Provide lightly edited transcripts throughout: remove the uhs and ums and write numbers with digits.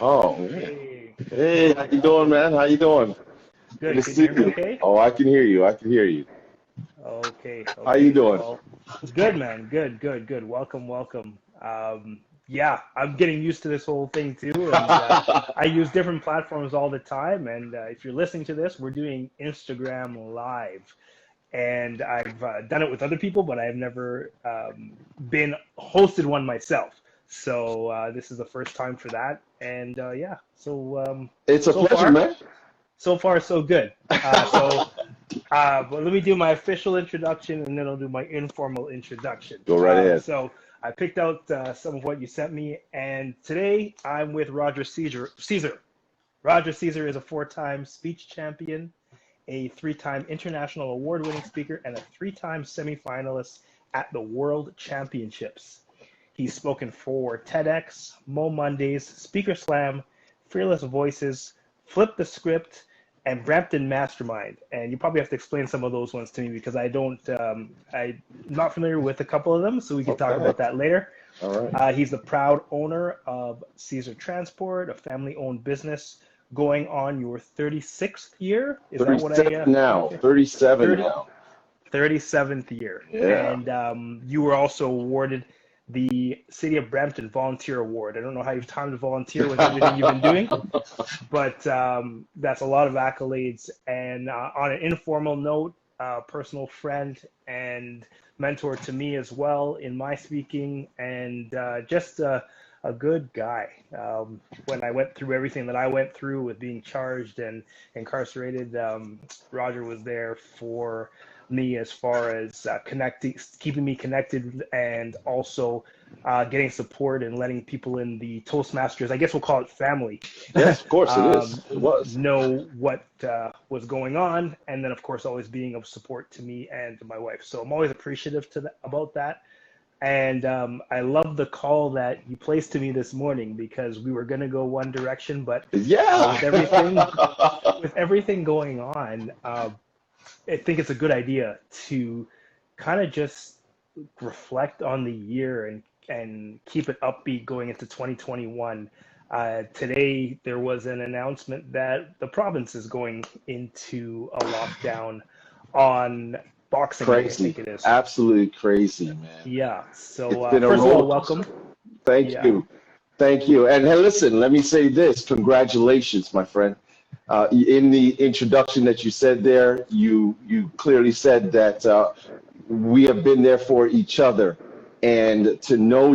Oh, man. Hey, Hey, how you doing, man? How you doing? Good to good. Can you see hear me you. okay? Oh, I can hear you. I can hear you. Okay, How you okay. doing? Well, good, man. Good, good, good. Welcome, welcome. Yeah, I'm getting used to this whole thing too, and I use different platforms all the time. And if you're listening to this, we're doing Instagram Live, and I've done it with other people, but I've never been hosted one myself. So this is the first time for that, and yeah. It's a So pleasure, far, man. so far, so good. But let me do my official introduction and then I'll do my informal introduction. Go right ahead. So I picked out some of what you sent me, and today I'm with Roger Caesar. Roger Caesar is a four-time speech champion, a three-time international award-winning speaker, and a three-time semifinalist at the World Championships. He's spoken for TEDx, MoMondays, Speaker Slam, Fearless Voices, Flip the Script, and Brampton Mastermind. And you probably have to explain some of those ones to me because I'm not familiar with a couple of them, so we can talk Okay. about that later. All right. He's the proud owner of Caesar Transport, a family-owned business going on your 36th year. Is that what 37 I now. 37 30, now. 37th year. Yeah. And you were also awarded the City of Brampton Volunteer Award. I don't know how you've time to volunteer with everything you've been doing, but that's a lot of accolades. And on an informal note, personal friend and mentor to me as well in my speaking, and just a good guy. When I went through everything that I went through with being charged and incarcerated, Roger was there for me as far as connecting, keeping me connected, and also getting support and letting people in the Toastmasters, I guess we'll call it family, Yes, of course it is. um, It was. know what was going on, and then of course always being of support to me and to my wife. So I'm always appreciative about that. And I love the call that you placed to me this morning because we were going to go one direction, but Yeah. with everything going on, I think it's a good idea to kind of just reflect on the year and keep it upbeat going into 2021. Today, there was an announcement that the province is going into a lockdown on Boxing Day, I Crazy. think it is. Absolutely crazy, man. Yeah. It's So, been a first of all, roller coaster. welcome. Thank Yeah. you. Thank you. And hey, listen, let me say this. Congratulations, my friend. In the introduction that you said there, you clearly said that we have been there for each other, and to know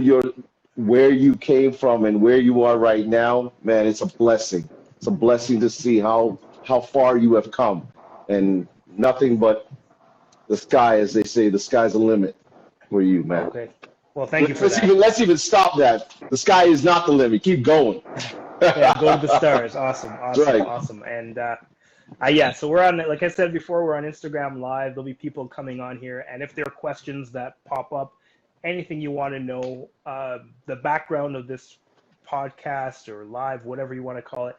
where you came from and where you are right now, man, it's a blessing. It's a blessing to see how far you have come, and nothing but the sky, as they say, the sky's the limit for you, man. Okay. Well, thank you for Let's that. even stop that. The sky is not the limit. Keep going. Yeah, go to the stars. Awesome, That's awesome, right. awesome. And yeah, so we're on, like I said before, we're on Instagram Live. There'll be people coming on here, and if there are questions that pop up, anything you want to know, the background of this podcast or live, whatever you want to call it,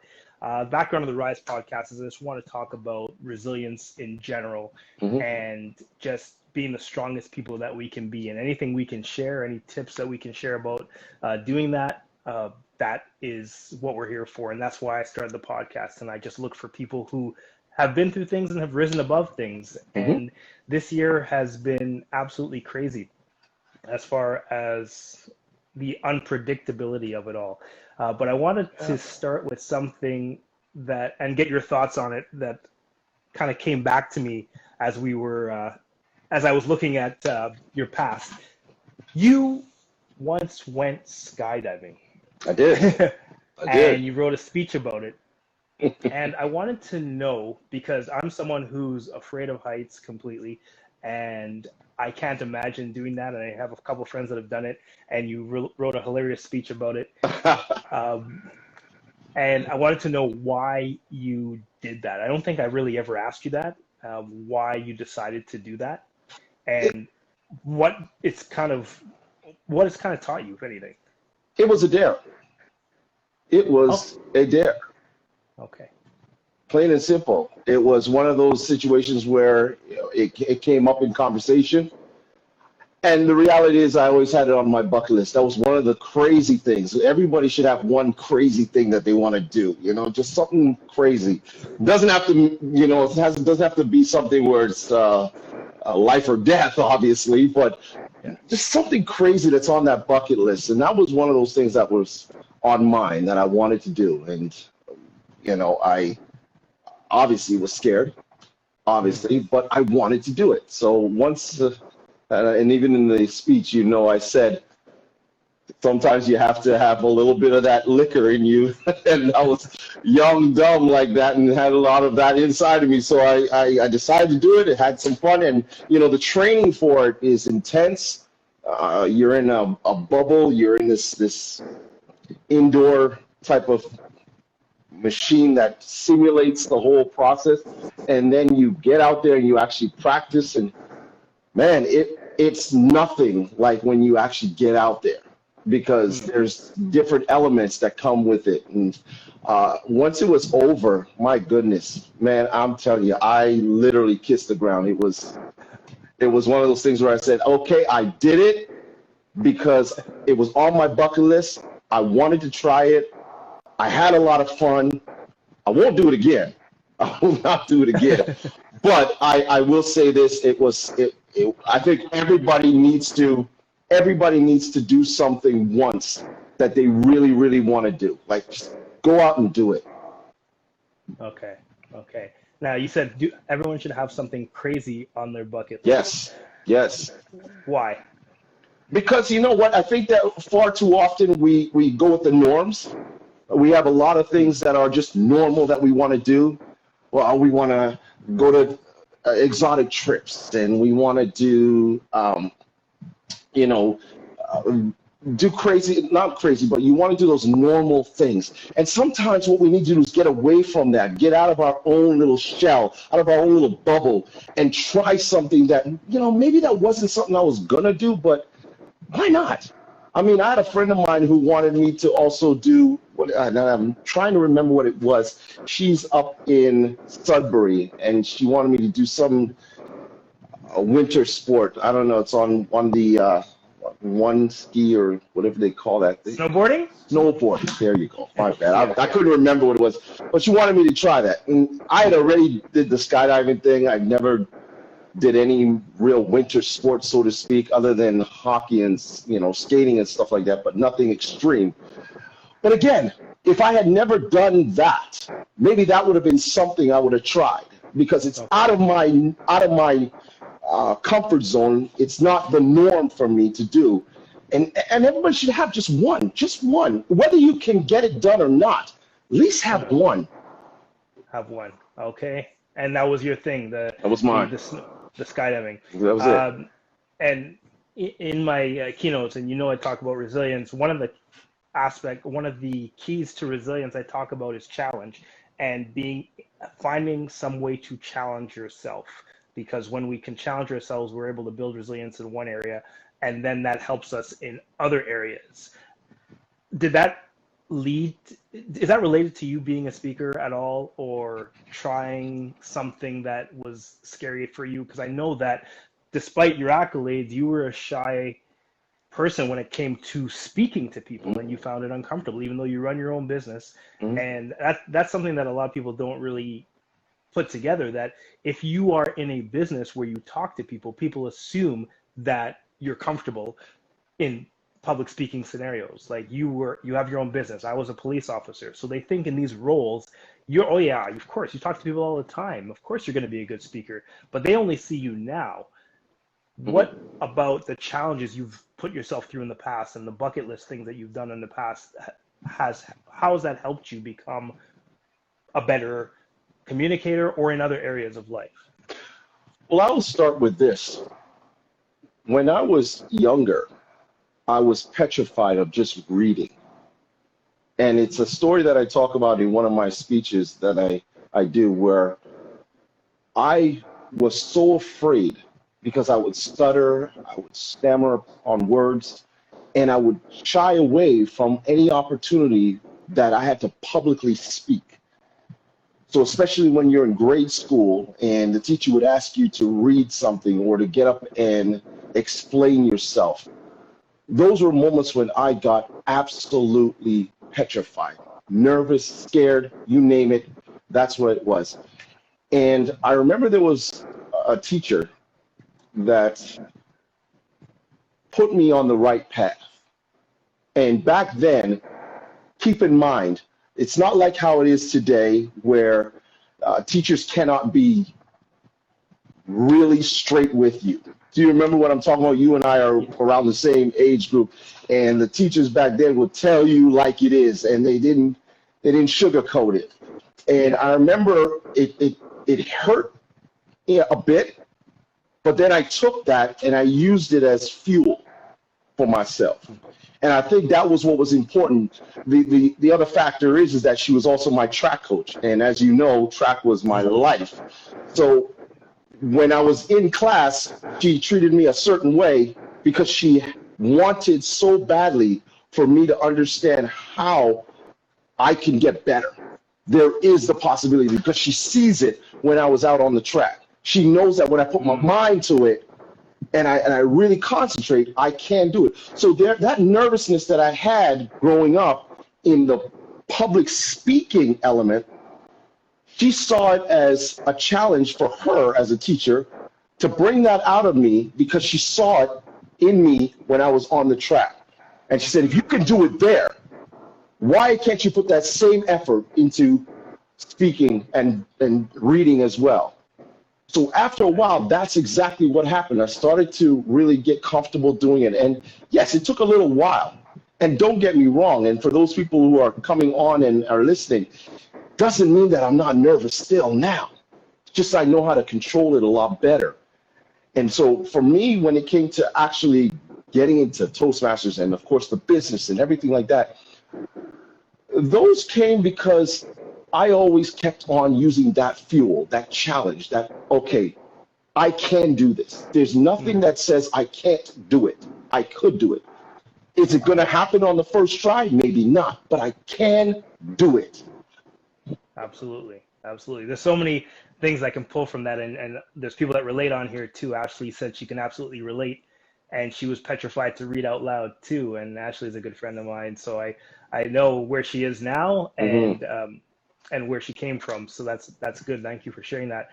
background of the Rise podcast is I just want to talk about resilience in general Hmm. and just being the strongest people that we can be, and anything we can share, any tips that we can share about doing that. That is what we're here for, and that's why I started the podcast. And I just look for people who have been through things and have risen above things. Hmm. And this year has been absolutely crazy as far as the unpredictability of it all. But I wanted Yeah. to start with something that, and get your thoughts on it, that kind of came back to me as we were, as I was looking at your past. You once went skydiving. I did. I And did. you wrote a speech about it. And I wanted to know because I'm someone who's afraid of heights completely, and I can't imagine doing that. And I have a couple friends that have done it, and you wrote a hilarious speech about it. Um, and I wanted to know why you did that. I don't think I really ever asked you that, why you decided to do that, it, and what it's kind of what it's kind of taught you, if anything. it was a dare. It Oh, was a dare. okay. Plain and simple. It was one of those situations where it came up in conversation. And the reality is, I always had it on my bucket list. That was one of the crazy things. Everybody should have one crazy thing that they want to do, just something crazy. Doesn't have to, doesn't have to be something where it's life or death, obviously, but Yeah. just something crazy that's on that bucket list. And that was one of those things that was on mine that I wanted to do. And, I obviously was scared, obviously, but I wanted to do it. So once, and even in the speech, I said, sometimes you have to have a little bit of that liquor in you. And I was young, dumb like that, and had a lot of that inside of me. So I decided to do it. It had some fun. And, the training for it is intense. You're in a bubble. You're in this indoor type of machine that simulates the whole process. And then you get out there and you actually practice. And, man, it's nothing like when you actually get out there, because there's different elements that come with it. And once it was over, my goodness, man, I'm telling you, I literally kissed the ground. It was one of those things where I said, okay, I did it because it was on my bucket list. I wanted to try it. I had a lot of fun. I won't do it again. I will not do it again. But I will say this, I think everybody needs to do something once that they really, really want to do. Like, just go out and do it. Okay. Now, you said everyone should have something crazy on their bucket Yes, list. yes. Why? Because you know what? I think that far too often we go with the norms. We have a lot of things that are just normal that we want to do. Well, we want to go to exotic trips, and we want to do, do crazy, not crazy, but you want to do those normal things. And sometimes what we need to do is get away from that, get out of our own little shell, out of our own little bubble, and try something that, maybe that wasn't something I was going to do, but why not? I mean, I had a friend of mine who wanted me to also do, and I'm trying to remember what it was. She's up in Sudbury, and she wanted me to do some winter sport. I don't know. It's on the one ski or whatever they call that thing. Snowboarding? Snowboarding. There you go. My bad. I couldn't remember what it was, but she wanted me to try that. And I had already did the skydiving thing. I never did any real winter sports, so to speak, other than hockey and skating and stuff like that, but nothing extreme. But again, if I had never done that, maybe that would have been something I would have tried, because it's out of my comfort zone. It's not the norm for me to do, and everybody should have just one, whether you can get it done or not. At least have one. Have one. Okay. And that was your thing. That was mine. The skydiving. That was it. And in my keynotes, and I talk about resilience. One of the keys to resilience I talk about is challenge, and finding some way to challenge yourself. Because when we can challenge ourselves, we're able to build resilience in one area, and then that helps us in other areas. Is that related to you being a speaker at all, or trying something that was scary for you? Because I know that despite your accolades, you were a shy person when it came to speaking to people, and you found it uncomfortable, even though you run your own business. And that's something that a lot of people don't really put together, that if you are in a business where you talk to people, people assume that you're comfortable in public speaking scenarios. Like you have your own business. I was a police officer. So they think in these roles, of course, you talk to people all the time. Of course, you're going to be a good speaker, but they only see you now. What about the challenges you've put yourself through in the past and the bucket list things that you've done in the past? How has that helped you become a better communicator or in other areas of life? Well, I will start with this. When I was younger, I was petrified of just reading. And it's a story that I talk about in one of my speeches that I do, where I was so afraid because I would stutter, I would stammer on words, and I would shy away from any opportunity that I had to publicly speak. So especially when you're in grade school and the teacher would ask you to read something or to get up and explain yourself. Those were moments when I got absolutely petrified, nervous, scared, you name it. That's what it was. And I remember there was a teacher that put me on the right path. And back then, keep in mind, it's not like how it is today where teachers cannot be really straight with you. Do you remember what I'm talking about? You and I are around the same age group, and the teachers back then would tell you like it is, and they didn't sugarcoat it. And I remember it hurt a bit, but then I took that and I used it as fuel for myself. And I think that was what was important. The other factor is that she was also my track coach, and as you know, track was my life. So when I was in class, she treated me a certain way because she wanted so badly for me to understand how I can get better. There is the possibility because she sees it when I was out on the track. She knows that when I put my mind to it and I really concentrate, I can do it. So that nervousness that I had growing up in the public speaking element, she saw it as a challenge for her as a teacher to bring that out of me because she saw it in me when I was on the track. And she said, if you can do it there, why can't you put that same effort into speaking and reading as well? So after a while, that's exactly what happened. I started to really get comfortable doing it. And yes, it took a little while. And don't get me wrong, and for those people who are coming on and are listening, doesn't mean that I'm not nervous still now. It's just I know how to control it a lot better. And so for me, when it came to actually getting into Toastmasters and of course the business and everything like that, those came because I always kept on using that fuel, that challenge, that, okay, I can do this. There's nothing that says I can't do it. I could do it. Is it going to happen on the first try? Maybe not, but I can do it. Absolutely. Absolutely. There's so many things I can pull from that. And there's people that relate on here too. Ashley said she can absolutely relate. And she was petrified to read out loud too. And Ashley is a good friend of mine. So I know where she is now and where she came from. So that's good. Thank you for sharing that.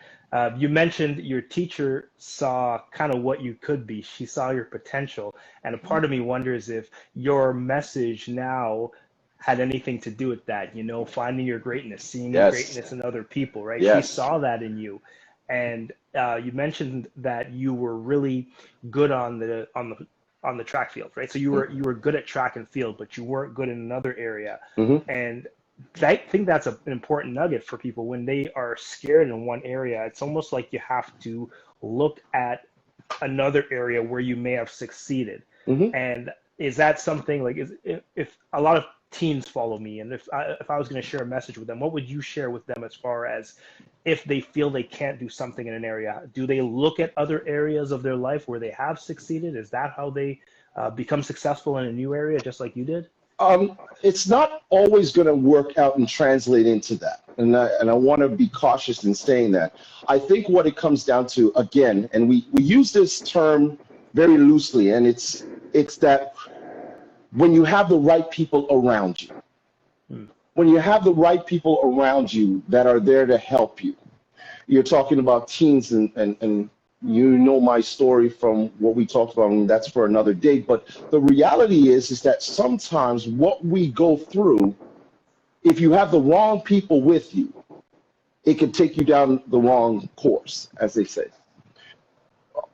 You mentioned your teacher saw kind of what you could be. She saw your potential. And a part of me wonders if your message now had anything to do with that, finding your greatness, seeing your greatness in other people, right? Yes. She saw that in you. And you mentioned that you were really good on the track field, right? So you were good at track and field, but you weren't good in another area. And I think that's an important nugget for people when they are scared in one area. It's almost like you have to look at another area where you may have succeeded. And is that something like if a lot of teens follow me, and if I was going to share a message with them, what would you share with them as far as if they feel they can't do something in an area? Do they look at other areas of their life where they have succeeded? Is that how they become successful in a new area, just like you did? It's not always going to work out and translate into that. And I want to be cautious in saying that. I think what it comes down to, again, and we use this term very loosely, and it's that when you have the right people around you, when you have the right people around you that are there to help you, you're talking about teens and you know my story from what we talked about, and that's for another day. But the reality is that sometimes what we go through, if you have the wrong people with you, it can take you down the wrong course, as they say.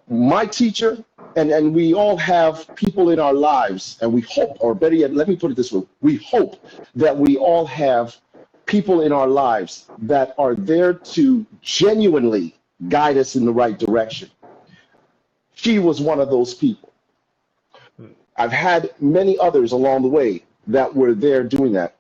My teacher, and we all have people in our lives, and we hope, or better yet, let me put it this way, we hope that we all have people in our lives that are there to genuinely guide us in the right direction. She was one of those people. I've had many others along the way that were there doing that.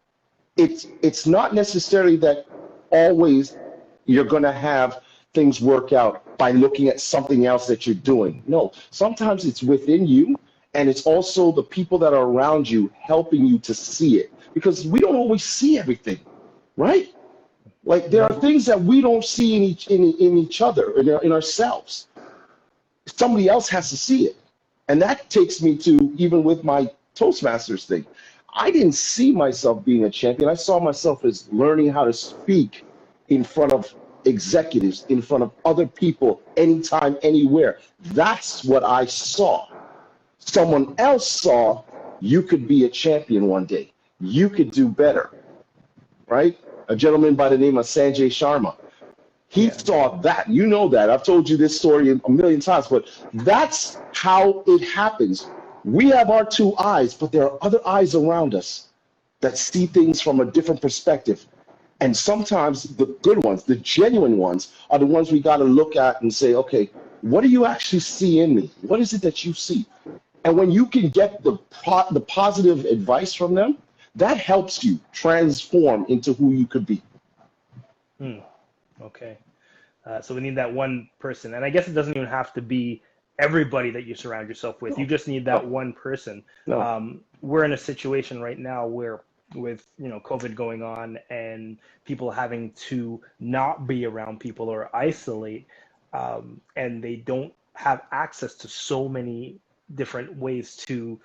It's not necessarily that always you're going to have things work out by looking at something else that you're doing. No, sometimes it's within you, and it's also the people that are around you helping you to see it, because we don't always see everything, right? Like there are things that we don't see in each other, in ourselves. Somebody else has to see it. And that takes me to even with my Toastmasters thing. I didn't see myself being a champion. I saw myself as learning how to speak in front of executives, in front of other people, anytime, anywhere. That's what I saw. Someone else saw you could be a champion one day. You could do better, right? A gentleman by the name of Sanjay Sharma. He Yeah. saw that. You know that. I've told you this story a million times, but that's how it happens. We have our two eyes, but there are other eyes around us that see things from a different perspective. And sometimes the good ones, the genuine ones, are the ones we got to look at and say, okay, what do you actually see in me? What is it that you see? And when you can get the positive advice from them, that helps you transform into who you could be. Okay. So we need that one person. And I guess it doesn't even have to be everybody that you surround yourself with. You just need that one person. No. We're in a situation right now where with COVID going on and people having to not be around people or isolate, and they don't have access to so many different ways to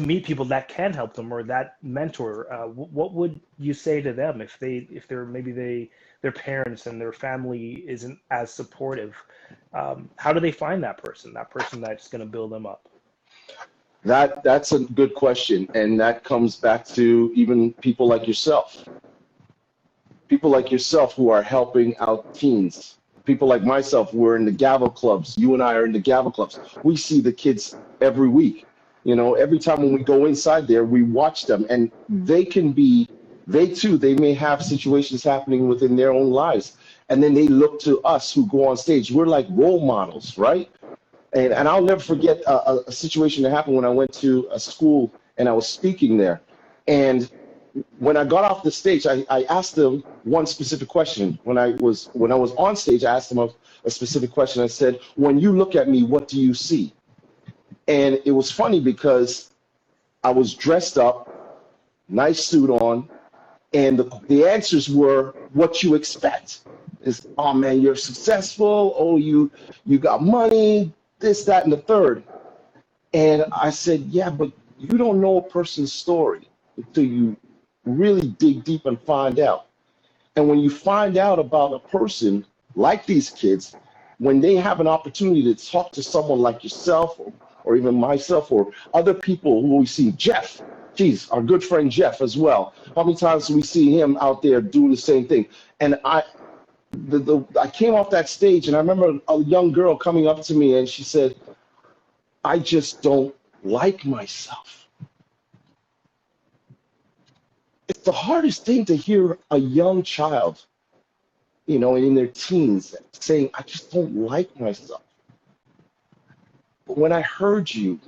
meet people that can help them or that mentor. What would you say to them if they're maybe their parents and their family isn't as supportive? How do they find that person that's going to build them up? That's a good question, and that comes back to even people like yourself. People like yourself who are helping out teens. People like myself who are in the gavel clubs. You and I are in the gavel clubs. We see the kids every week. Every time when we go inside there, we watch them, and they may have situations happening within their own lives. And then they look to us who go on stage. We're like role models, right? And I'll never forget a situation that happened when I went to a school and I was speaking there. And when I got off the stage, I asked them one specific question. When I was on stage, I asked them a specific question. I said, when you look at me, what do you see? And it was funny because I was dressed up, nice suit on, and the answers were what you expect. Is, oh man, you're successful. Oh, you got money, this, that, and the third. And I said, yeah, but you don't know a person's story until you really dig deep and find out. And when you find out about a person like these kids, when they have an opportunity to talk to someone like yourself or even myself or other people who we see, Jeff, geez, our good friend Jeff as well. How many times do we see him out there doing the same thing? And I came off that stage and I remember a young girl coming up to me and she said, I just don't like myself. It's the hardest thing to hear a young child, in their teens saying, I just don't like myself. But when I heard you,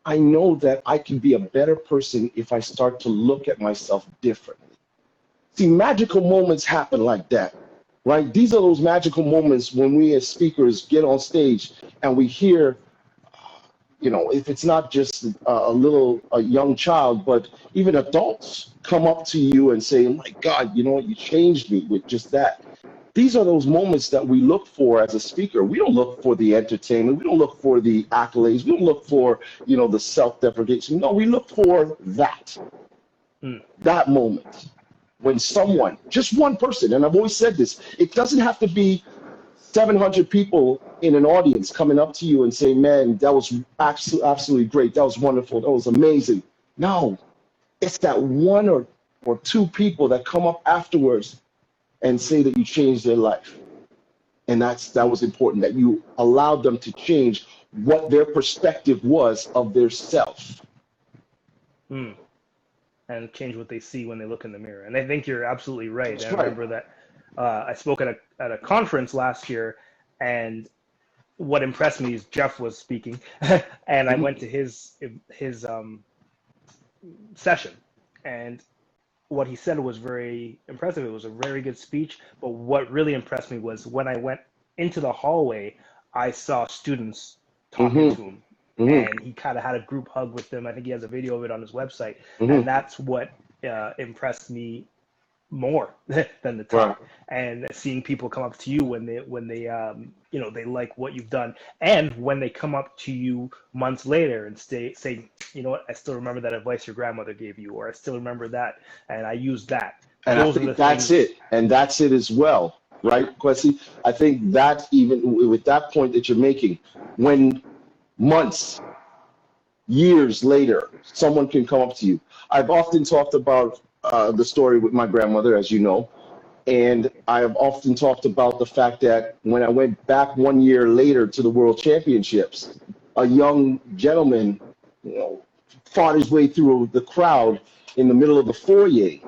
I know that I can be a better person if I start to look at myself differently. See, magical moments happen like that, right? These are those magical moments when we as speakers get on stage and we hear, if it's not just a young child, but even adults come up to you and say, oh my God, you changed me with just that. These are those moments that we look for as a speaker. We don't look for the entertainment. We don't look for the accolades. We don't look for, the self-deprecation. No, we look for that moment when someone, just one person, and I've always said this, it doesn't have to be 700 people in an audience coming up to you and saying, man, that was absolutely great. That was wonderful. That was amazing. No, it's that one or two people that come up afterwards and say that you changed their life. And that was important, that you allowed them to change what their perspective was of their self. And change what they see when they look in the mirror. And I think you're absolutely right. That's I remember that I spoke at a conference last year, and what impressed me is Jeff was speaking, and I went to his session, and what he said was very impressive. It was a very good speech, but what really impressed me was when I went into the hallway, I saw students talking to him, and he kind of had a group hug with them. I think he has a video of it on his website, and that's what impressed me more than the Right. talk, and seeing people come up to you when they they like what you've done, and when they come up to you months later and say, you know what, I still remember that advice your grandmother gave you, or I still remember that and I used that. And I Those are think the that's things. it. And that's it as well, right, Kwesi? I think that even with that point that you're making, when months, years later, someone can come up to you. I've often talked about the story with my grandmother, as you know, and I have often talked about the fact that when I went back 1 year later to the World Championships, a young gentleman, you know, fought his way through the crowd in the middle of the foyer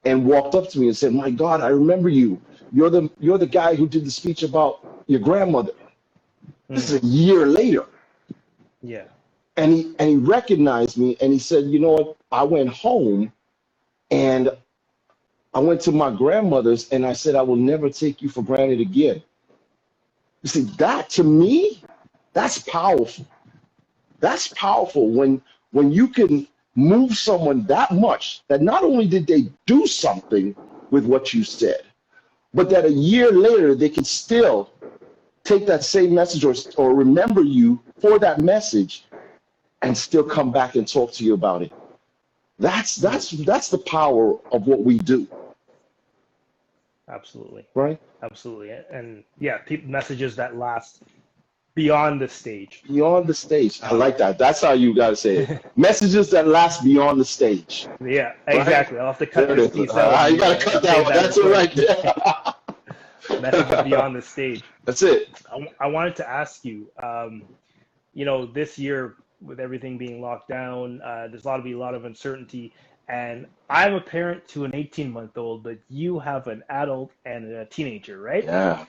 and walked up to me and said, "My God, I remember you. You're the guy who did the speech about your grandmother." This Mm, is a year later. yeah. And he recognized me and he said, "You know what? I went home and I went to my grandmother's and I said, I will never take you for granted again." You see, that to me, that's powerful. That's powerful when you can move someone that much that not only did they do something with what you said, but that a year later they can still take that same message or remember you for that message and still come back and talk to you about it. That's the power of what we do, Absolutely. right? Absolutely. And yeah, messages that last beyond the stage. Beyond the stage. I Um, like that. That's how you gotta say it. Messages that last beyond the stage. yeah, Right? exactly. I'll have to cut There it this is. piece out You gotta and cut that save one. that That's it recording. right there. Messages beyond the stage. That's it. I wanted to ask you, this year with everything being locked down, there's a lot of uncertainty. And I'm a parent to an 18-month-old, but you have an adult and a teenager, right? Yeah.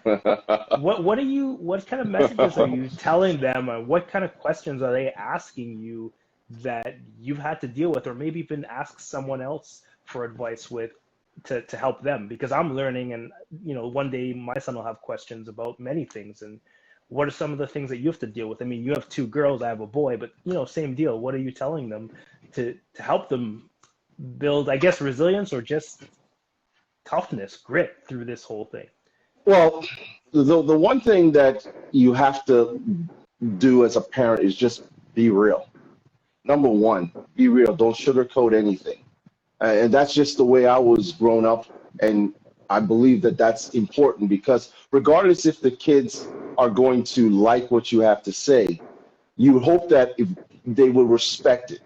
What kind of messages are you telling them, and what kind of questions are they asking you that you've had to deal with, or maybe even ask someone else for advice with to help them? Because I'm learning, and one day my son will have questions about many things. And what are some of the things that you have to deal with? I mean, you have two girls, I have a boy, but same deal. What are you telling them to help them build, I guess, resilience or just toughness, grit through this whole thing? Well, the one thing that you have to do as a parent is just be real. Number one, be real. Don't sugarcoat anything. And that's just the way I was grown up. And I believe that that's important because regardless if the kids are going to like what you have to say, you hope that if they will respect it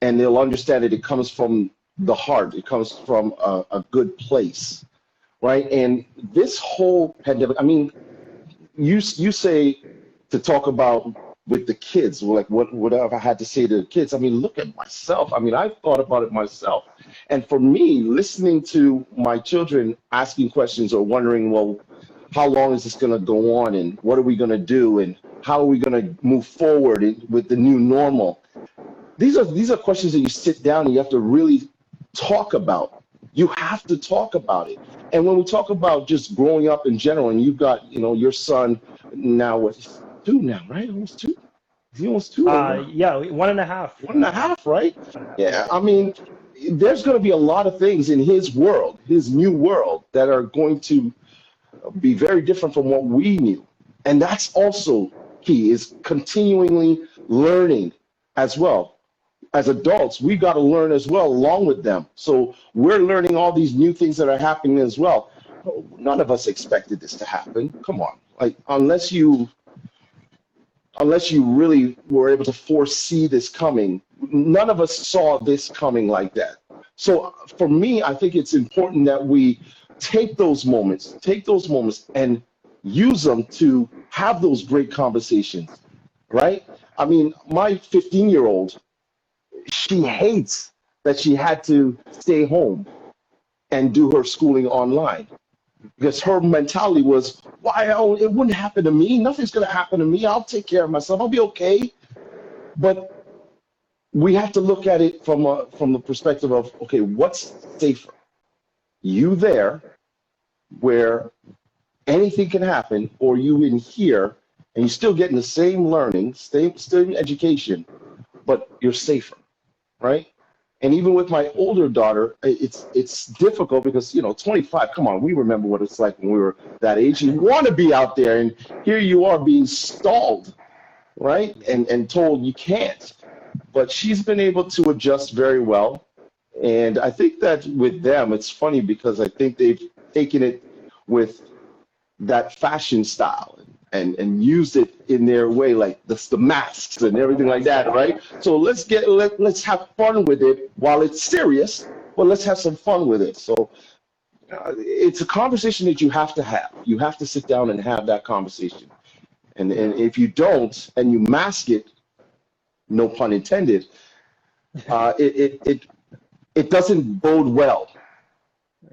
and they'll understand that it comes from the heart. It comes from a good place, right? And this whole pandemic, I mean, you say to talk about with the kids, like what have I had to say to the kids? I mean, look at myself. I mean, I thought about it myself. And for me, listening to my children asking questions or wondering, well, how long is this going to go on and what are we going to do and how are we going to move forward with the new normal? These are questions that you sit down and you have to really talk about. You have to talk about it. And when we talk about just growing up in general, and you've got, your son now, what, he's 2 now, right? Almost 2? Is he almost 2 or what? Yeah, 1.5. 1.5, right? 1.5, yeah. Yeah, I mean, there's going to be a lot of things in his world, his new world, that are going to be very different from what we knew. And that's also key, is continually learning as well. As adults, we got to learn as well along with them. So we're learning all these new things that are happening as well. None of us expected this to happen. Come on, like unless you really were able to foresee this coming, none of us saw this coming like that. So for me, I think it's important that we take those moments and use them to have those great conversations, right? I mean, my 15-year-old, she hates that she had to stay home and do her schooling online because her mentality was, why? Oh, it wouldn't happen to me. Nothing's going to happen to me. I'll take care of myself. I'll be okay. But we have to look at it from the perspective of, okay, what's safer? You there where anything can happen, or you in here and you're still getting the same learning, same education, but you're safer, right? And even with my older daughter, it's difficult because, 25, come on, we remember what it's like when we were that age. You want to be out there, and here you are being stalled, right? And told you can't. But she's been able to adjust very well. And I think that with them, it's funny because I think they've taken it with that fashion style and used it in their way, like the masks and everything like that, right? So let's have fun with it while it's serious, but let's have some fun with it. So it's a conversation that you have to have. You have to sit down and have that conversation. And if you don't and you mask it, no pun intended, it doesn't bode well.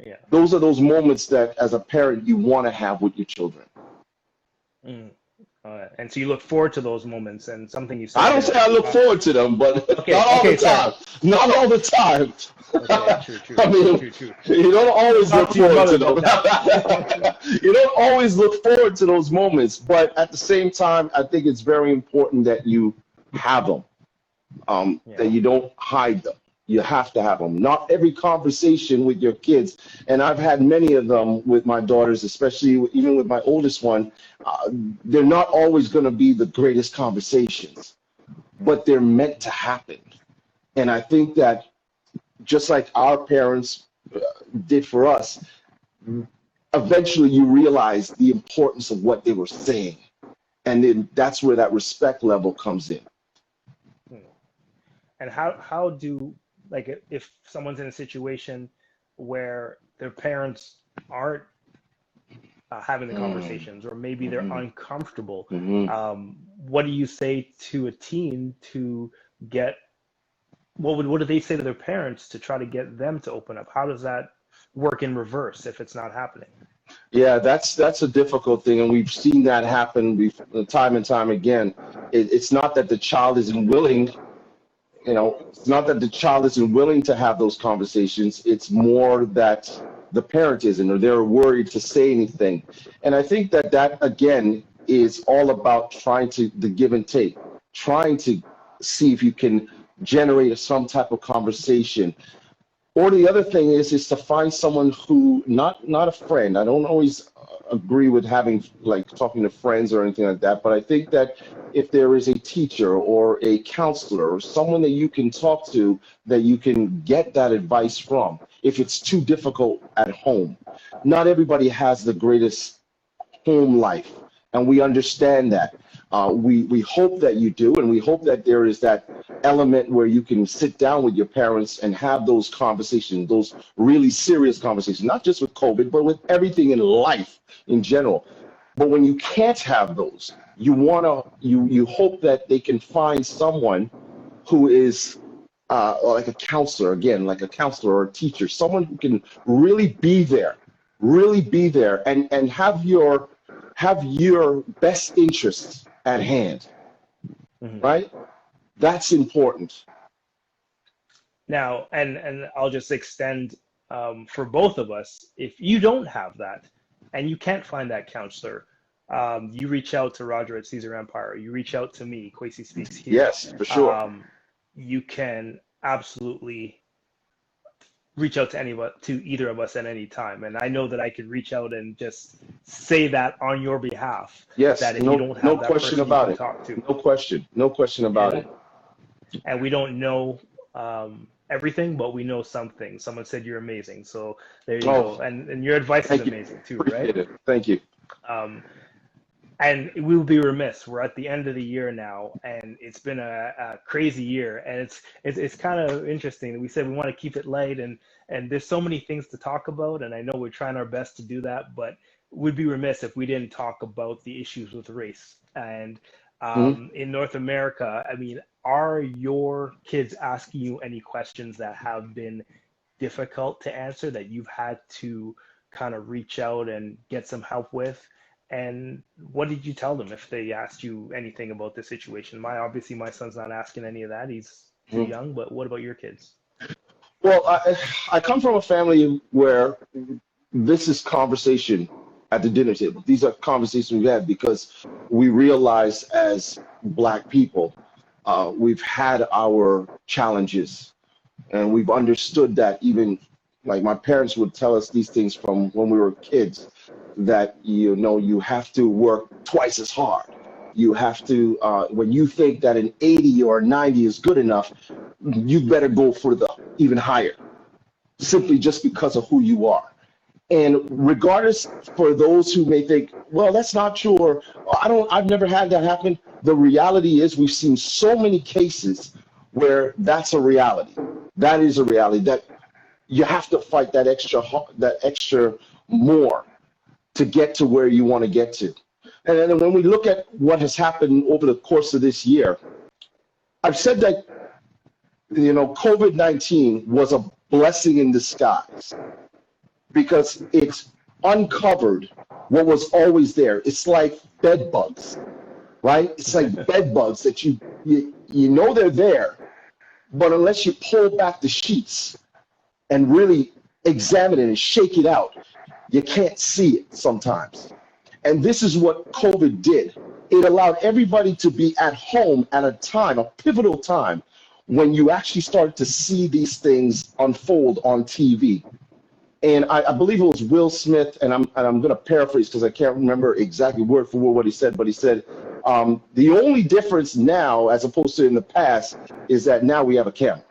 Yeah. Those are those moments that, as a parent, you want to have with your children. And so you look forward to those moments, and something you said. I don't say I look forward to them, but not all the time. Not all the time. True. I mean, True. you don't always look forward to them. You don't always look forward to those moments, but at the same time, I think it's very important that you have them, that you don't hide them. You have to have them. Not every conversation with your kids, and I've had many of them with my daughters, especially even with my oldest one, they're not always going to be the greatest conversations, but they're meant to happen. And I think that just like our parents did for us, eventually you realize the importance of what they were saying. And then that's where that respect level comes in. And how do, like, if someone's in a situation where their parents aren't having the conversations, or maybe they're uncomfortable, what do you say to a teen to get, what do they say to their parents to try to get them to open up? How does that work in reverse if it's not happening? Yeah, that's a difficult thing, and we've seen that happen time and time again. It's not that the child isn't willing. It's not that the child isn't willing to have those conversations. It's more that the parent isn't, or they're worried to say anything. And I think that again is all about the give and take, trying to see if you can generate some type of conversation. Or the other thing is to find someone who, not a friend. I don't always agree with talking to friends or anything like that, but I think that if there is a teacher or a counselor or someone that you can talk to, that you can get that advice from, if it's too difficult at home. Not everybody has the greatest home life, and we understand that. We hope that you do, and we hope that there is that element where you can sit down with your parents and have those conversations, those really serious conversations, not just with COVID, but with everything in life in general. But when you can't have those, you hope that they can find someone who is like a counselor, again, like a counselor or a teacher, someone who can really be there and have your best interests at hand, right? That's important. Now, and I'll just extend for both of us, if you don't have that and you can't find that counselor, you reach out to Roger at Caesar Empire. You reach out to me, Kwesi Speaks Here. Yes, for sure. You can absolutely reach out to either of us at any time. And I know that I could reach out and just say that on your behalf. Yes, that if you don't have that question person about you it. can talk to. No question about it. And we don't know everything, but we know something. Someone said you're amazing. So there you go. And your advice is amazing too, Appreciate right? it. Thank you. And we will be remiss. We're at the end of the year now, and it's been a crazy year. And it's kind of interesting. We said we want to keep it light, and there's so many things to talk about. And I know we're trying our best to do that, but we'd be remiss if we didn't talk about the issues with race. And in North America, I mean, are your kids asking you any questions that have been difficult to answer, that you've had to kind of reach out and get some help with? And what did you tell them if they asked you anything about the situation? Obviously, my son's not asking any of that. He's too young. But what about your kids? Well, I come from a family where this is conversation at the dinner table. These are conversations we've had because we realize as Black people, we've had our challenges And we've understood that, even like my parents would tell us these things from when we were kids, that, you know, you have to work twice as hard. You have to, when you think that an 80 or a 90 is good enough, you better go for the even higher, simply just because of who you are. And regardless, for those who may think, well, that's not true, or I've never had that happen. The reality is we've seen so many cases where that's a reality. That is a reality, that you have to fight that extra more to get to where you want to get to. And then when we look at what has happened over the course of this year, I've said that, you know, COVID-19 was a blessing in disguise, because it's uncovered what was always there. It's like bed bugs, right? It's like bed bugs that you know they're there, but unless you pull back the sheets and really examine it and shake it out, you can't see it sometimes. And this is what COVID did. It allowed everybody to be at home at a time, a pivotal time, when you actually started to see these things unfold on TV. And I believe it was Will Smith, and I'm going to paraphrase because I can't remember exactly word for word what he said, but he said, the only difference now, as opposed to in the past, is that now we have a camera,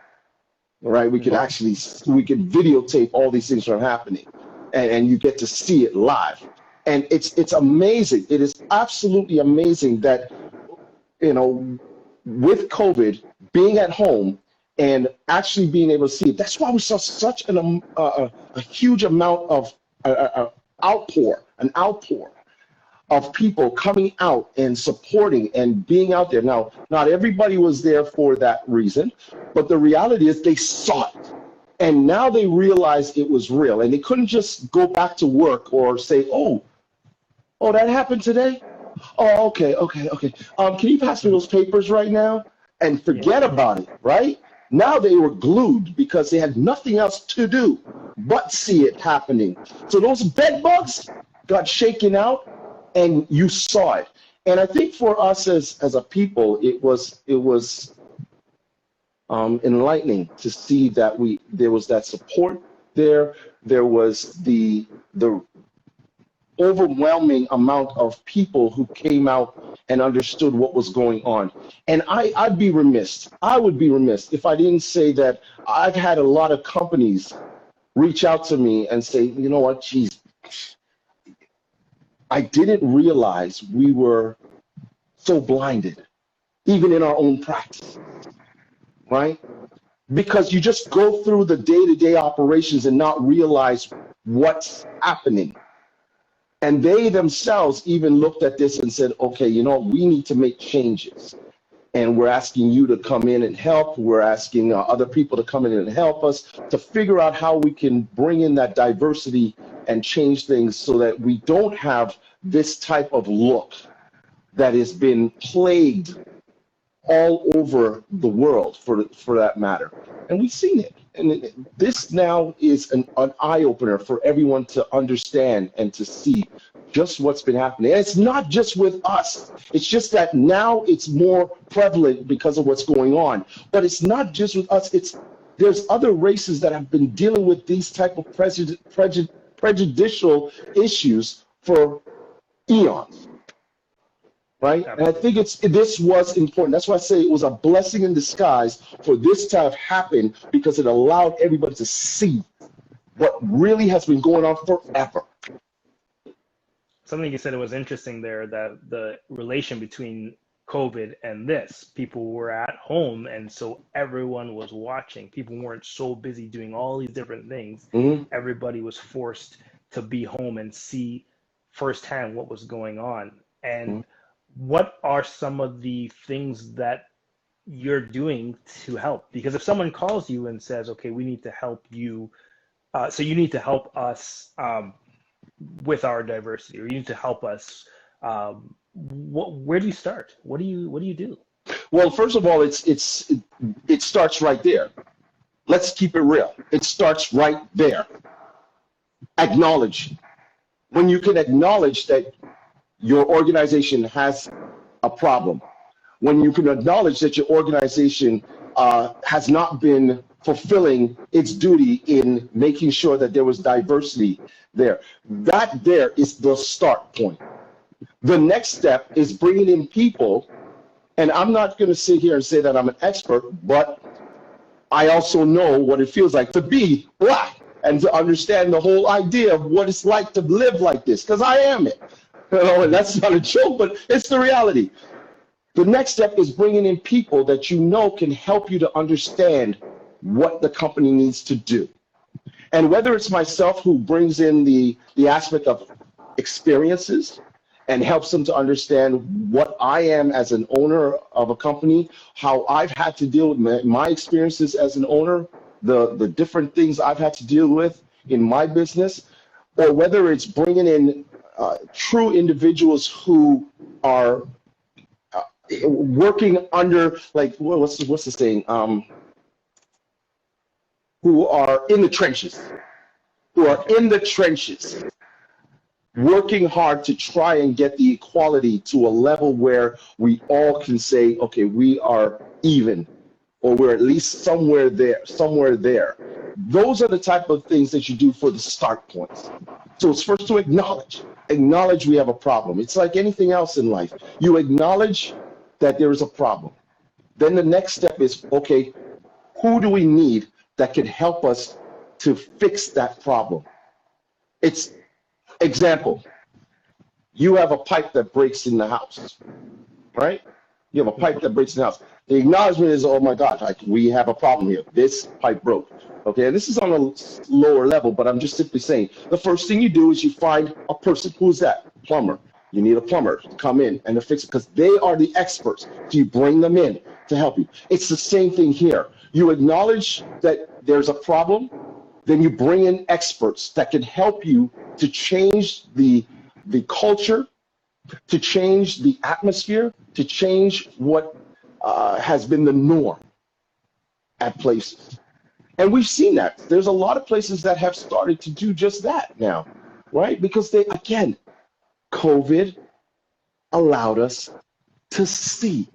right? We can videotape all these things from happening, and you get to see it live. And it's amazing. It is absolutely amazing that, you know, with COVID, being at home and actually being able to see it. That's why we saw such a huge amount of outpour of people coming out and supporting and being out there. Now, not everybody was there for that reason, but the reality is they saw it. And now they realized it was real. And they couldn't just go back to work or say, oh, that happened today? Oh, okay. Can you pass me those papers right now? And forget about it, right? Now they were glued because they had nothing else to do but see it happening. So those bed bugs got shaken out, and you saw it. And I think for us as a people, it was enlightening to see that there was that support there. There was the overwhelming amount of people who came out and understood what was going on. And I would be remiss if I didn't say that I've had a lot of companies reach out to me and say, you know what, geez, I didn't realize we were so blinded, even in our own practice, right? Because you just go through the day-to-day operations and not realize what's happening. And they themselves even looked at this and said, okay, you know, we need to make changes. And we're asking you to come in and help. We're asking other people to come in and help us to figure out how we can bring in that diversity and change things so that we don't have this type of look that has been plagued all over the world, for that matter. And we've seen it. And this now is an eye-opener for everyone to understand and to see just what's been happening. And it's not just with us. It's just that now it's more prevalent because of what's going on. But it's not just with us. There's other races that have been dealing with these type of prejudicial issues for eons. Right? And I think this was important. That's why I say it was a blessing in disguise for this to have happened, because it allowed everybody to see what really has been going on forever. Something you said, it was interesting there, that the relation between COVID and this, people were at home, and so everyone was watching. People weren't so busy doing all these different things. Mm-hmm. Everybody was forced to be home and see firsthand what was going on. And mm-hmm. What are some of the things that you're doing to help? Because if someone calls you and says, okay, we need to help you, so you need to help us with our diversity, or you need to help us, where do you start? What do you do? Well, first of all, it starts right there. Let's keep it real. It starts right there. Acknowledge. When you can acknowledge that your organization has a problem, when you can acknowledge that your organization has not been fulfilling its duty in making sure that there was diversity there. That there is the start point. The next step is bringing in people, and I'm not going to sit here and say that I'm an expert, but I also know what it feels like to be black and to understand the whole idea of what it's like to live like this, because I am it. And that's not a joke, but it's the reality. The next step is bringing in people that you know can help you to understand what the company needs to do. And whether it's myself who brings in the aspect of experiences and helps them to understand what I am as an owner of a company, how I've had to deal with my experiences as an owner, the different things I've had to deal with in my business, or whether it's bringing in true individuals who are working under, like, what's the saying? Who are in the trenches, working hard to try and get the equality to a level where we all can say, okay, we are even, or we're at least somewhere there. Those are the type of things that you do for the start points. So it's first to acknowledge we have a problem. It's like anything else in life. You acknowledge that there is a problem. Then the next step is, okay, who do we need that can help us to fix that problem? It's example. You have a pipe that breaks in the house, right? You have a pipe that breaks in the house. The acknowledgement is, oh my God, like, we have a problem here. This pipe broke. Okay, and this is on a lower level, but I'm just simply saying, the first thing you do is you find a person. Who's that? Plumber. You need a plumber to come in and to fix it because they are the experts. So you bring them in to help you. It's the same thing here. You acknowledge that there's a problem, then you bring in experts that can help you to change the culture, to change the atmosphere, to change what has been the norm at places. And we've seen that. There's a lot of places that have started to do just that now, right? Because they, again, COVID allowed us to see.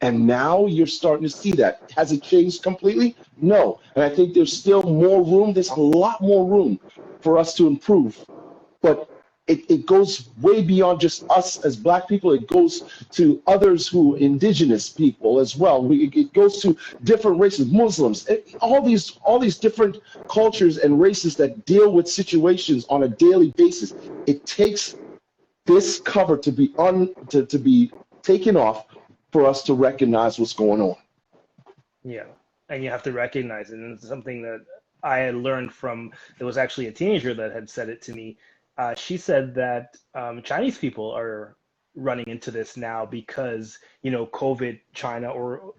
And now you're starting to see that. Has it changed completely? No. And I think there's still more room. There's a lot more room for us to improve. But it goes way beyond just us as Black people. It goes to others who, indigenous people as well. It goes to different races, Muslims, all these different cultures and races that deal with situations on a daily basis. It takes this cover to be taken off for us to recognize what's going on. Yeah, and you have to recognize it. And it's something that I had learned from, there was actually a teenager that had said it to me. She said that Chinese people are running into this now because, COVID, China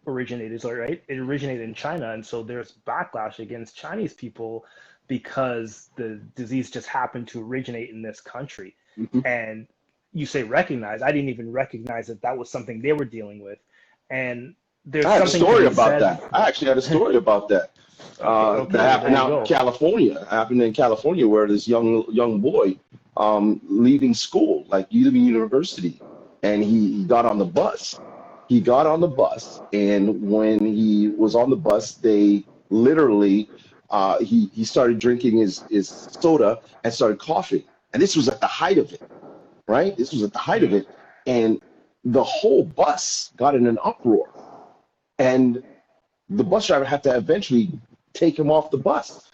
originated, right? It originated in China. And so there's backlash against Chinese people because the disease just happened to originate in this country. Mm-hmm. And you say recognize. I didn't even recognize that was something they were dealing with. And there's I had something a story about that. I actually had a story about that. Okay, that happened out in California. Happened in California where this young boy leaving school, like leaving university, and he got on the bus. He got on the bus, and when he was on the bus, they literally he started drinking his soda and started coughing. And this was at the height of it, right? This was at the height of it, and the whole bus got in an uproar, and the bus driver had to eventually take him off the bus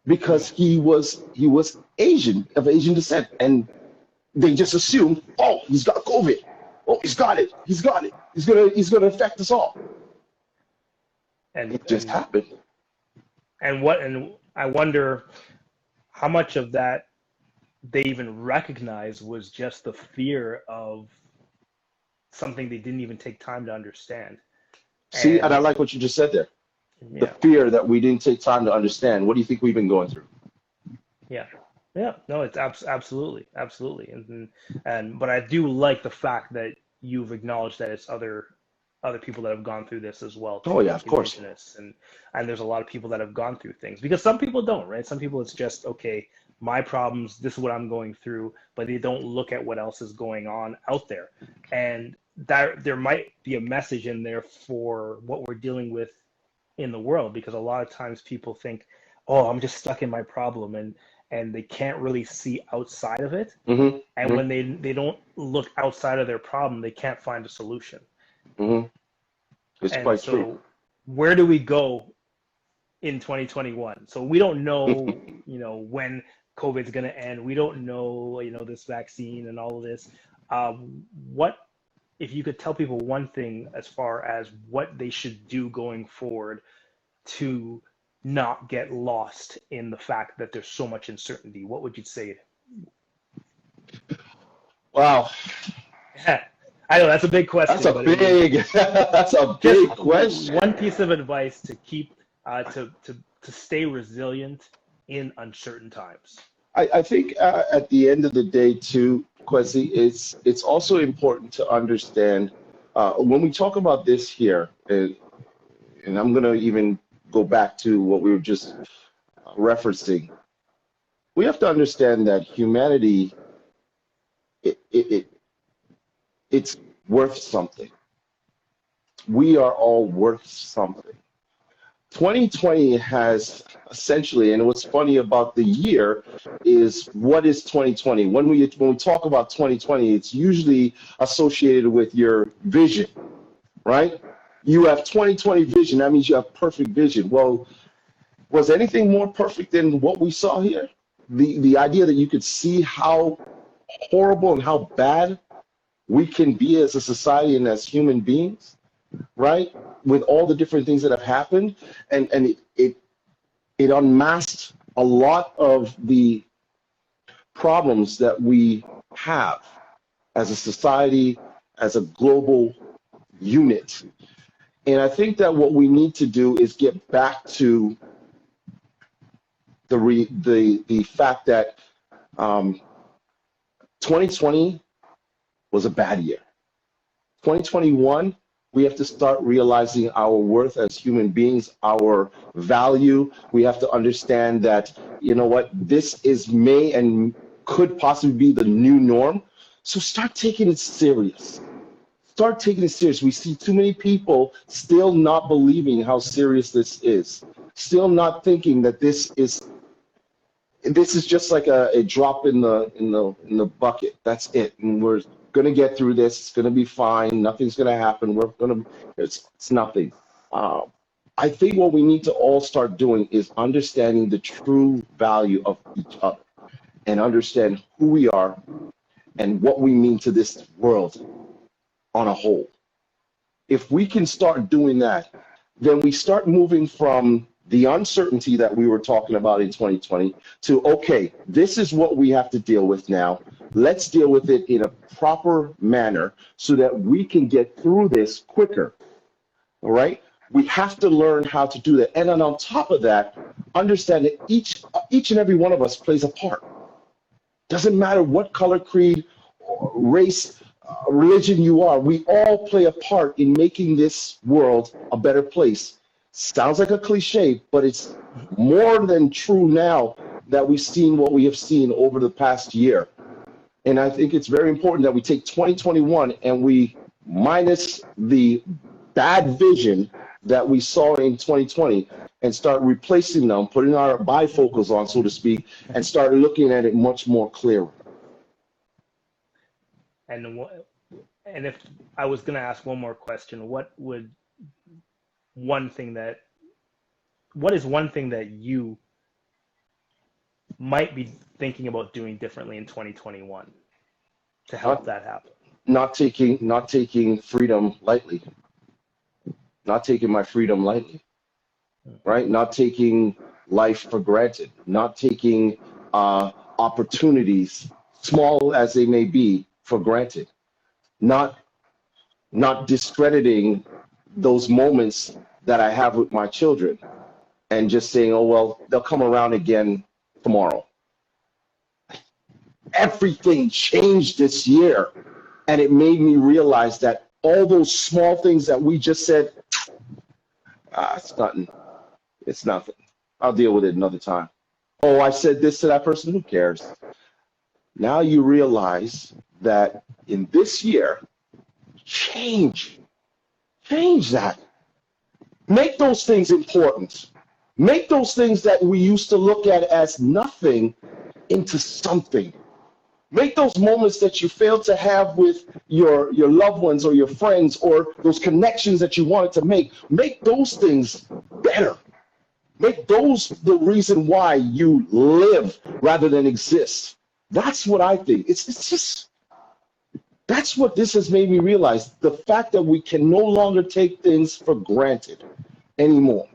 because he was Asian, of Asian descent, and they just assumed, oh, he's got COVID, oh, he's got it, he's gonna affect us all, and it just happened. And I wonder how much of that they even recognized was just the fear of something they didn't even take time to understand. See, and I like what you just said there. The fear that we didn't take time to understand. What do you think we've been going through? Yeah. No, it's absolutely. But I do like the fact that you've acknowledged that it's other people that have gone through this as well. Oh yeah, of course. And there's a lot of people that have gone through things, because some people don't, right? Some people it's just, okay, my problems, this is what I'm going through, but they don't look at what else is going on out there. And that there might be a message in there for what we're dealing with in the world, because a lot of times people think, oh, I'm just stuck in my problem, and they can't really see outside of it. Mm-hmm. And when they don't look outside of their problem, they can't find a solution. Mm-hmm. It's And quite true. so where do we go in 2021? So we don't know, when COVID's going to end. We don't know, this vaccine and all of this. What, if you could tell people one thing as far as what they should do going forward to not get lost in the fact that there's so much uncertainty, what would you say? Wow. I know that's a big question. That's a big, that's a big question. One piece of advice to keep, to stay resilient in uncertain times. I think at the end of the day, too, Kwesi, it's also important to understand when we talk about this here, and I'm going to even go back to what we were just referencing. We have to understand that humanity, it's worth something. We are all worth something. 2020 has essentially, and what's funny about the year is, what is 2020? When we talk about 2020, it's usually associated with your vision, right? You have 2020 vision. That means you have perfect vision. Well, was anything more perfect than what we saw here? The idea that you could see how horrible and how bad we can be as a society and as human beings, right? With all the different things that have happened, and it unmasked a lot of the problems that we have as a society, as a global unit. And I think that what we need to do is get back to the fact that 2020 was a bad year. 2021, we have to start realizing our worth as human beings, our value. We have to understand that, you know what, this is may and could possibly be the new norm. So start taking it serious. Start taking it serious. We see too many people still not believing how serious this is. Still not thinking that this is just like a drop in the bucket. That's it. And we're going to get through this. It's going to be fine. Nothing's going to happen. It's nothing. I think what we need to all start doing is understanding the true value of each other and understand who we are and what we mean to this world on a whole. If we can start doing that, then we start moving from the uncertainty that we were talking about in 2020 to, okay, this is what we have to deal with now. Let's deal with it in a proper manner so that we can get through this quicker. All right? We have to learn how to do that. And then on top of that, understand that each and every one of us plays a part. Doesn't matter what color, creed, race, religion you are, we all play a part in making this world a better place. Sounds like a cliche, but it's more than true now that we've seen what we have seen over the past year. And I think it's very important that we take 2021 and we minus the bad vision that we saw in 2020 and start replacing them, putting our bifocals on, so to speak, and start looking at it much more clearly. And if I was going to ask one more question, what is one thing that you might be thinking about doing differently in 2021 to help that happen? Not taking freedom lightly. Not taking my freedom lightly. Right? Not taking life for granted. Not taking opportunities, small as they may be, for granted. Not discrediting those moments that I have with my children and just saying, oh, well, they'll come around again tomorrow. Everything changed this year, and it made me realize that all those small things that we just said, it's nothing. It's nothing. I'll deal with it another time. Oh, I said this to that person, who cares? Now you realize that in this year, change that. Make those things important. Make those things that we used to look at as nothing into something. Make those moments that you failed to have with your loved ones or your friends or those connections that you wanted to make those things better. Make those the reason why you live rather than exist. That's what I think. It's just, that's what this has made me realize. The fact that we can no longer take things for granted anymore,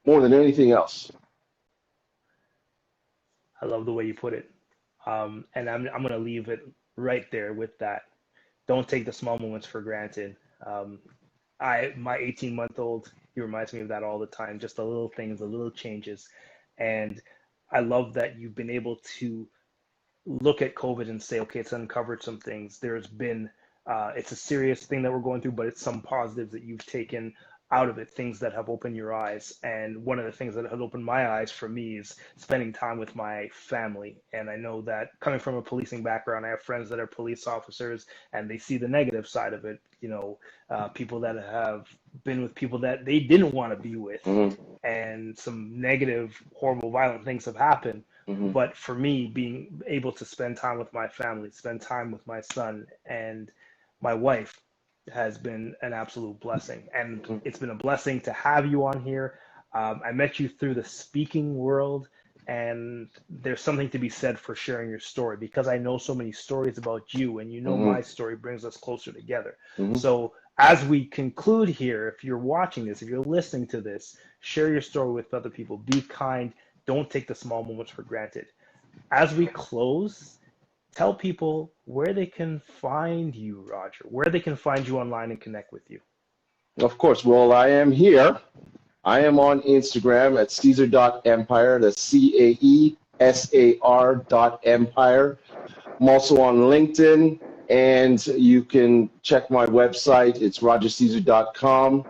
more than anything else. I love the way you put it. And I'm going to leave it right there with that. Don't take the small moments for granted. My 18-month-old, he reminds me of that all the time, just the little things, the little changes. And I love that you've been able to look at COVID and say, okay, it's uncovered some things. There's been, it's a serious thing that we're going through, but it's some positives that you've taken out of it, things that have opened your eyes. And one of the things that has opened my eyes for me is spending time with my family. And I know that coming from a policing background, I have friends that are police officers and they see the negative side of it. You know, people that have been with people that they didn't want to be with, and some negative, horrible, violent things have happened. But for me, being able to spend time with my family, spend time with my son and my wife, has been an absolute blessing. And it's been a blessing to have you on here. I met you through the speaking world, and there's something to be said for sharing your story, because I know so many stories about you, and you know my story brings us closer together. So as we conclude here, if you're watching this, if you're listening to this, share your story with other people. Be kind. Don't take the small moments for granted. As we close, tell people where they can find you, Roger, where they can find you online and connect with you. Of course. Well, I am here. I am on Instagram at Caesar.empire. That's CAESAR.empire. I'm also on LinkedIn, and you can check my website. It's rogercaesar.com.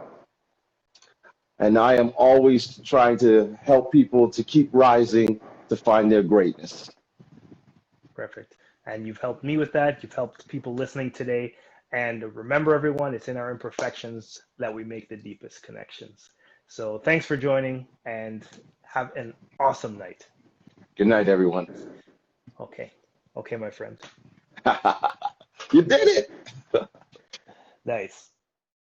And I am always trying to help people to keep rising, to find their greatness. Perfect. And you've helped me with that. You've helped people listening today. And remember, everyone, it's in our imperfections that we make the deepest connections. So thanks for joining, and have an awesome night. Good night, everyone. Okay. Okay, my friend. You did it. Nice.